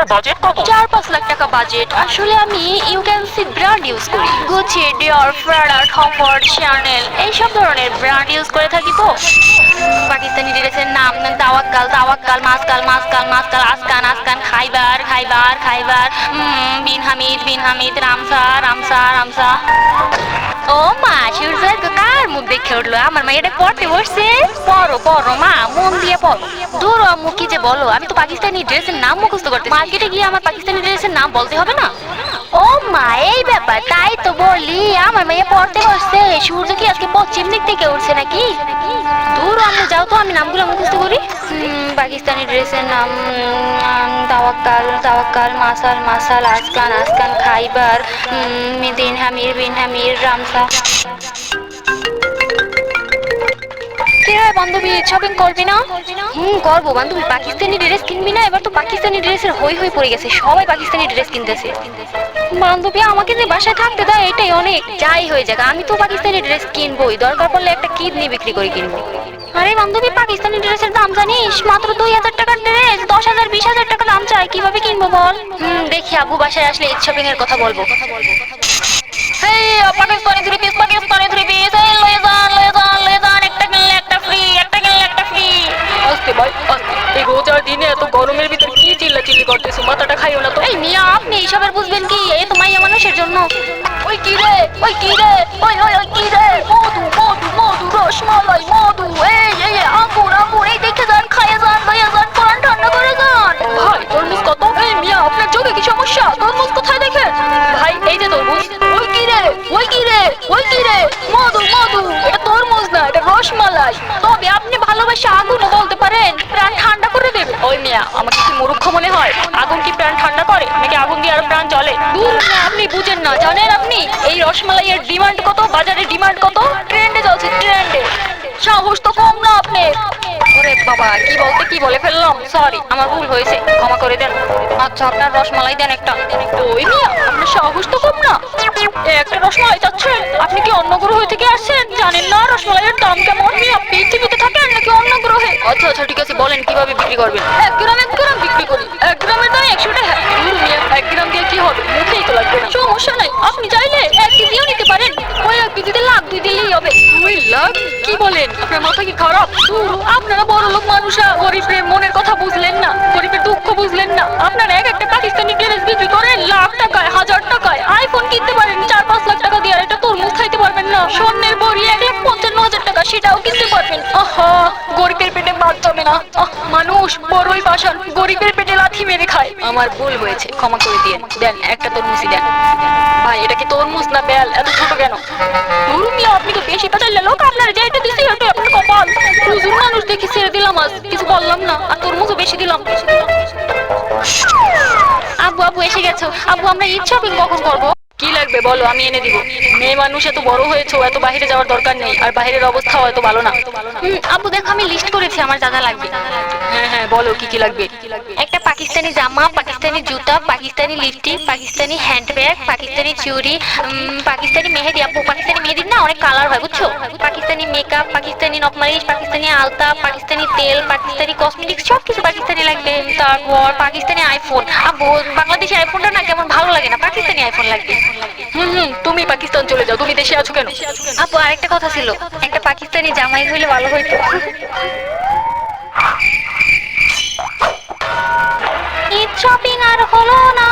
আপনার বাজেট কত? 4-5 লাখ টাকা বাজেট। আসলে আমি ইউকেন্সি ব্র্যান্ড ইউজ করি, গুচি, ডিওর, প্রাডা, কমফোর্ট, শ্যানেল এইসব ধরনের ব্র্যান্ড ইউজ করে থাকি। তো পাকিস্তানি ড্রেসের নাম তাওয়াক্কাল, তাওয়াক্কাল, মাসকাল, মাসকাল, মাসকাল, আসকান, আসকান, খাইবার, খাইবার, খাইবার, বিন হামিদ, বিন হামিদ, রামসা, রামসা, রামসা। ও মা, সূর্যের কার মুখ দেখে উঠলো? আমার মা এটা পড়তে বসছে। পড়ো পড়ো মা, মন দিয়ে পড়ো। দূর আম্মু, কি যে বলো, আমি তো পাকিস্তানি ড্রেসের নাম মুখস্থ করতে, মার্কেটে গিয়ে আমার পাকিস্তানি ড্রেসের নাম বলতে হবে না? ও মা, এই ব্যাপার, তাই তো বলি আমার মেয়ে পড়তে বসছে। সূর্য কি আজকে পশ্চিম দিক থেকে উঠছে নাকি? দূর আম্মু, যাও তো, আমি নামগুলো মুখস্থ করি। পাকিস্তানি ড্রেসের নাম তাওয়াক্কাল, তাওয়াক্কাল, মাসাল, মাসাল, আসকান, আসকান, খাইবার, বিন হামির, বিন হামির, রামসা। কি রে বান্ধবী, শপিং করবি না? করবো বান্ধবী। পাকিস্তানি ড্রেস কিনবি না? এবার তো পাকিস্তানি ড্রেসের হই হই পড়ে গেছে, সবাই পাকিস্তানি ড্রেস কিনতেছে। বান্ধবী, আমাকে যে বাসায় থাকতে দেয় এটাই অনেক। যাই হয়ে যাক, আমি তো পাকিস্তানি ড্রেস কিনবোই, দরকার পড়লে একটা কিডনি বিক্রি করে কিনবো। আরে বান্ধবী, পাকিস্তানি ড্রেসের দাম জানিস? মাত্র 2000 টাকার ড্রেস 10,000 20,000 টাকা দাম চাই, কিভাবে কিনবো বল? দেখি আব্বু বাসায় আসলে ঈদ শপিং এর কথা বলবো। এই Pakistani three piece, Pakistani three piece, এই লয়ে যান, লয়ে যান, লয়ে যান, একটা কিনলে একটা ফ্রি, একটা কিনলে একটা ফ্রি। আস্তে ভাই আস্তে, এই রোজার দিনে এত গরমের ভিতর কি চিল্লাচিল্লি করতেছো? মাথাটা খাইও না তো। এই মিয়া, আপনি এইসবের বুঝবেন কি? এই তো মাইয়া মানুষের জন্য। ওই কি রে, ওই কি রে, ওই ওই ওই কি রে? মধু, মধু, মধু, রসমালাই, মধু, এই এই আঙ্গুর, আঙ্গুর, এই দেখে যান, খাইয়ে যান, লইয়া যান, কোরআন ঠান্ডা করে যান। ভাই তরমুজ কত? এই মিয়া, আপনার চোখে কি সমস্যা? তরমুজ কোথায় দেখে? ভাই এই যে তরমুজ। ওই কি রে, ওই কি রে, ওই কি রে? মধু, মধু, এটা তরমুজ না, এটা রসমালাই। তবে আপনি ভালোবাসে আগুনও বলতে পারেন, প্রাণ ঠান্ডা করে দেবে। ওই মিয়া, আমাকে কি মূর্খ মনে হয়? আগুন কি প্রাণ ঠান্ডা করে? নাকি আগুন দিয়ে আরো প্রাণ জ্বলে? দূর মিয়া, আপনি বুঝেন না। জানেন আপনি এই রসমালাইয়ের ডিমান্ড কত? বাজারে ডিমান্ড কত? ট্রেন্ডে চলছে, ট্রেন্ডে। সাহস তো কম না আপনার। ওরে বাবা, কি বলতে কি বলে ফেললাম, সরি, আমার ভুল হয়েছে, ক্ষমা করে দেন। আচ্ছা, আপনার রসমালাই দেন একটা। ওই মিয়া, আপনার সাহস তো কম না। একটা রসমালাই চাচ্ছেন? আপনি কি অন্য গ্রহ থেকে আসছেন? জানেন না রসমালাইয়ের দাম কেমন? মিয়া, পৃথিবীতে থাকেন নাকি অন্য গ্রহে? আচ্ছা আচ্ছা, ঠিক আছে, বলেন কিভাবে বিক্রি করবেন? 1 গ্রাম বিক্রি করি। 1 গ্রামের দাম 100 টাকা। মিয়া, 1 গ্রাম দিয়ে কি হবে? মুখেই তো লাগবে না। সমস্যা নাই, আপনি চাইলে 1 কেজিও নিতে পারেন। ওই 1 কেজিতে লাখ 2 দিলেই হবে। 2 লাখ? কি বলেন? আপনার মাথা কি খারাপ? আপনারা বড় লোক মানুষরা গরিবের মনের কথা বুঝলেন না, গরিবের দুঃখ বুঝলেন না। আপনারা এক একটা পাকিস্তানি ড্রেস বিক্রি করেন লাখ টাকায়, 1000 টাকায়। আইফোন কিনতে পারেন 4-5 লাখ টাকা দিয়ে, আর একটা তরমুজ খাইতে পারবেন না। স্বর্ণের বড়ি 1,55,000 টাকা, সেটাও কিনতে পারবেন। আহা, গরিবের পেটে ভাত জমে না। মানুষ বড়ই বাসান গরিবের পেটে লাথি মেরে খায়। আমার ভুল হয়েছে, ক্ষমা করে দিয়ে। দেন একটা তরমুজই দেন। ভাই, এটা কি তরমুজ না বেল? এত ছোট কেন? মিয়া, আপনি তো বেশি পাঠাইলে লোক, আপনার যেটা দিছি ওটা আপনার কপাল। হুজুর মানুষ দেখি ছেড়ে দিলাম, আজ কিছু বললাম না, আর তরমুজও বেশি দিলাম। আব্বু, আব্বু এসে গেছো। আব্বু, আমরা ঈদ শপিং কখন করবো? কি লাগবে বলো, আমি এনে দিব। মেয়ে মানুষ এত বড় হয়েছো, এত বাইরে যাওয়ার দরকার নেই, আর বাইরের অবস্থাও এত ভালো না। আব্বু দেখো, আমি লিস্ট করেছি আমার যা যা লাগবে। হ্যাঁ হ্যাঁ, বলো কি কি লাগবে। একটা পাকিস্তানি জামা, পাকিস্তানি জুতা, পাকিস্তানি লিপস্টিক, পাকিস্তানি হ্যান্ডব্যাগ, পাকিস্তানি চুড়ি, পাকিস্তানি মেহেদি। আব্বু, পাকিস্তানি মেহেদির না অনেক কালার হয় বুঝছো। পাকিস্তানি মেকআপ, পাকিস্তানি নখমালিশ, পাকিস্তানি আলতা, পাকিস্তানি তেল, পাকিস্তানি কসমেটিক্স, সব কিছু পাকিস্তানি লাগবে। তারপর পাকিস্তানি আইফোন। আব্বু, বাংলাদেশি আইফোনটা না কেমন ভালো লাগে না, পাকিস্তানি আইফোন লাগবে। তুমি পাকিস্তান চলে যাও, তুমি দেশে আছো কেন? আপু, আরেকটা কথা ছিল, একটা পাকিস্তানি জামাই হইলে ভালো হইতো। ঈদ শপিং আর হলো না।